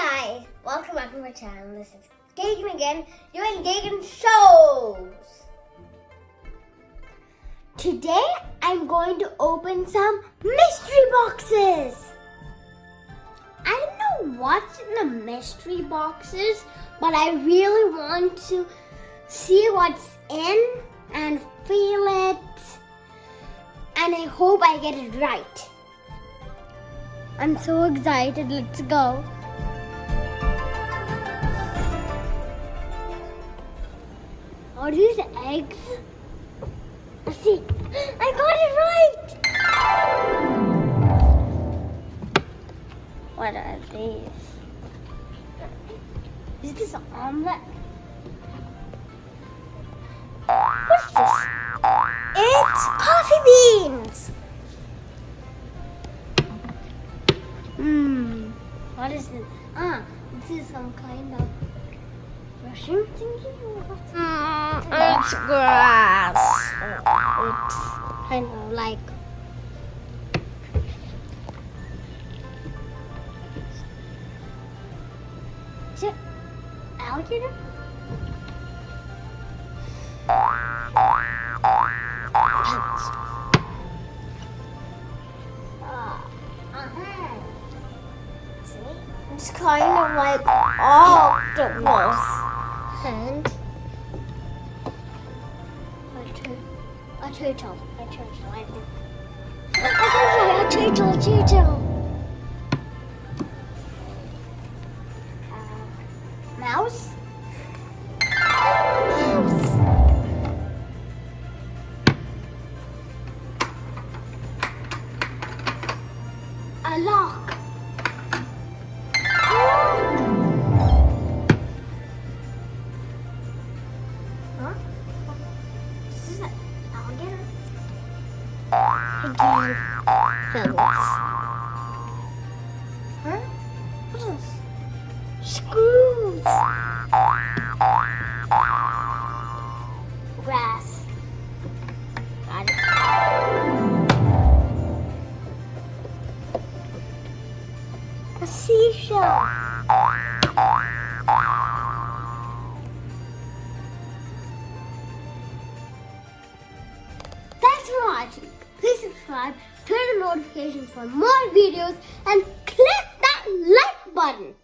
Hi guys, welcome back to my channel. This is Gagan again, doing Gagan Shows. Today I'm going to open some mystery boxes. I don't know what's in the mystery boxes, but I really want to see what's in and feel it. And I hope I get it right. I'm so excited. Let's go. Are these eggs? Let's see. I got it right. What are these? Is this an omelet? What's this? It's coffee beans. What is this? This is some kind of brushing thingy or what? It's grass. It's kind of like is it alligator? It's kind of like octopus. And a turtle. I think. A turtle. Mouse. A lock. Again, feathers. Huh? What is this? Screws. Grass. Got it. A seashell. Thanks for watching. Please subscribe, turn on notifications for more videos, and click that like button.